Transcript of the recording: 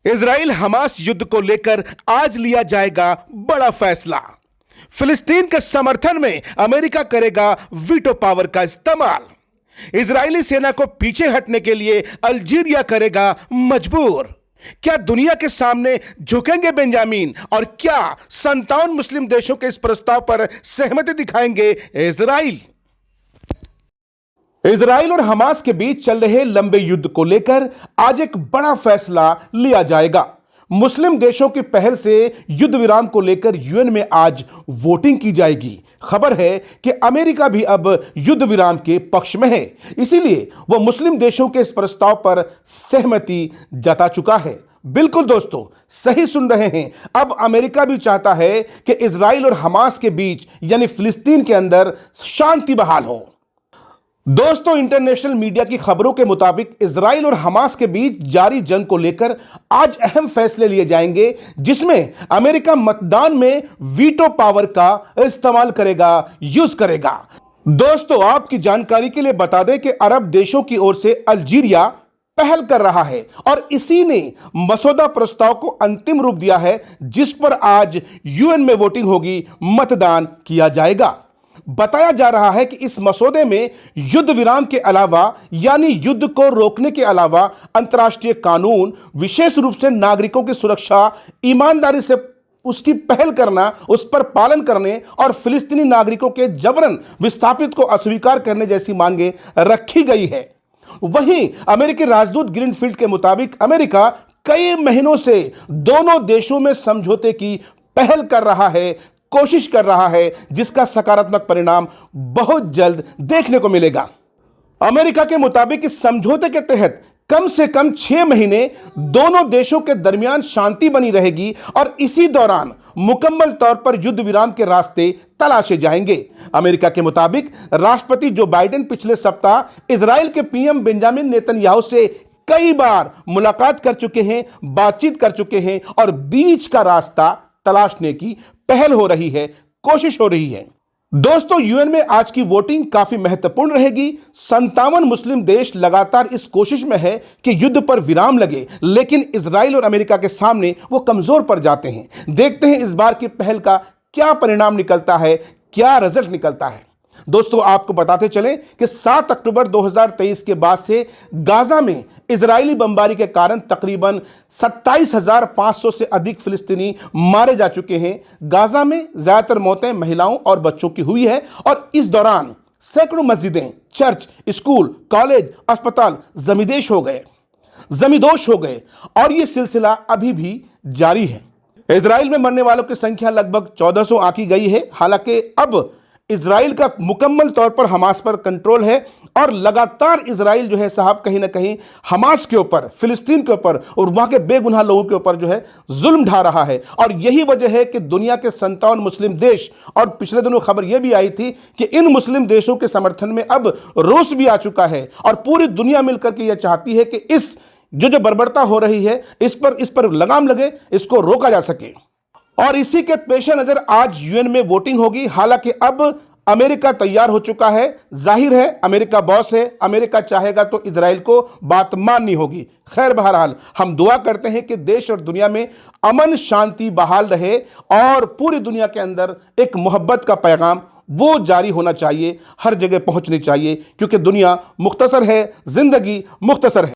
Israel Hamas युद्ध को लेकर आज लिया जाएगा बड़ा फैसला। फिलिस्तीन के समर्थन में अमेरिका करेगा वीटो पावर का इस्तेमाल। इजरायली सेना को पीछे हटने के लिए अल्जीरिया करेगा मजबूर। क्या दुनिया के सामने झुकेंगे बेंजामिन और क्या 57 मुस्लिम देशों के इस प्रस्ताव पर सहमति दिखाएंगे इजराइल। इजराइल और हमास के बीच चल रहे लंबे युद्ध को लेकर आज एक बड़ा फैसला लिया जाएगा। मुस्लिम देशों की पहल से युद्ध विराम को लेकर यूएन में आज वोटिंग की जाएगी। खबर है कि अमेरिका भी अब युद्ध विराम के पक्ष में है, इसीलिए वह मुस्लिम देशों के इस प्रस्ताव पर सहमति जता चुका है। बिल्कुल दोस्तों, सही सुन रहे हैं। अब अमेरिका भी चाहता है कि इजराइल और हमास के बीच यानी फिलिस्तीन के अंदर शांति बहाल हो। दोस्तों, इंटरनेशनल मीडिया की खबरों के मुताबिक इजराइल और हमास के बीच जारी जंग को लेकर आज अहम फैसले लिए जाएंगे, जिसमें अमेरिका मतदान में वीटो पावर का इस्तेमाल यूज करेगा। दोस्तों, आपकी जानकारी के लिए बता दें कि अरब देशों की ओर से अल्जीरिया पहल कर रहा है और इसी ने मसौदा प्रस्ताव को अंतिम रूप दिया है, जिस पर आज यूएन में वोटिंग होगी, मतदान किया जाएगा। बताया जा रहा है कि इस मसौदे में युद्ध विराम के अलावा यानी युद्ध को रोकने के अलावा अंतर्राष्ट्रीय कानून, विशेष रूप से नागरिकों की सुरक्षा, ईमानदारी से उसकी पहल करना, उस पर पालन करने और फिलिस्तीनी नागरिकों के जबरन विस्थापित को अस्वीकार करने जैसी मांगे रखी गई है। वहीं अमेरिकी राजदूत ग्रीनफील्ड के मुताबिक अमेरिका कई महीनों से दोनों देशों में समझौते की पहल कर रहा है, कोशिश कर रहा है, जिसका सकारात्मक परिणाम बहुत जल्द देखने को मिलेगा। अमेरिका के मुताबिक इस समझौते के तहत कम से कम 6 महीने दोनों देशों के दरमियान शांति बनी रहेगी और इसी दौरान मुकम्मल तौर पर युद्ध विराम के रास्ते तलाशे जाएंगे। अमेरिका के मुताबिक राष्ट्रपति जो बाइडेन पिछले सप्ताह इजराइल के पीएम बेंजामिन नेतन्याहू से कई बार मुलाकात कर चुके हैं, बातचीत कर चुके हैं और बीच का रास्ता तलाशने की पहल हो रही है, कोशिश हो रही है। दोस्तों, यूएन में आज की वोटिंग काफी महत्वपूर्ण रहेगी। 57 मुस्लिम देश लगातार इस कोशिश में है कि युद्ध पर विराम लगे, लेकिन इजराइल और अमेरिका के सामने वो कमजोर पड़ जाते हैं। देखते हैं इस बार की पहल का क्या परिणाम निकलता है, क्या रिजल्ट निकलता है। दोस्तों, आपको बताते चलें कि 7 अक्टूबर 2023 के बाद से गाजा में इजरायली बमबारी के कारण तकरीबन 27,500 से अधिक फिलिस्तीनी मारे जा चुके हैं। गाजा में ज्यादातर मौतें महिलाओं और बच्चों की हुई है और इस दौरान सैकड़ों मस्जिदें, चर्च, स्कूल, कॉलेज, अस्पताल जमींदोश हो गए और यह सिलसिला अभी भी जारी है। इजराइल में मरने वालों की संख्या लगभग 1400 आंकी गई है। हालांकि अब इजराइल का मुकम्मल तौर पर हमास पर कंट्रोल है और लगातार इजराइल जो है साहब कहीं ना कहीं हमास के ऊपर, फिलिस्तीन के ऊपर और वहां के बेगुनाह लोगों के ऊपर जो है जुल्म ढा रहा है। और यही वजह है कि दुनिया के 57 मुस्लिम देश, और पिछले दिनों खबर यह भी आई थी कि इन मुस्लिम देशों के समर्थन में अब रूस भी आ चुका है और पूरी दुनिया मिलकर के यह चाहती है कि इस जो बर्बरता हो रही है इस पर लगाम लगे, इसको रोका जा सके। और इसी के पेश नजर आज यूएन में वोटिंग होगी। हालांकि अब अमेरिका तैयार हो चुका है। जाहिर है अमेरिका बॉस है, अमेरिका चाहेगा तो इजराइल को बात माननी होगी। खैर, बहरहाल हम दुआ करते हैं कि देश और दुनिया में अमन शांति बहाल रहे और पूरी दुनिया के अंदर एक मोहब्बत का पैगाम वो जारी होना चाहिए, हर जगह पहुंचनी चाहिए, क्योंकि दुनिया मुख्तसर है, जिंदगी मुख्तसर है।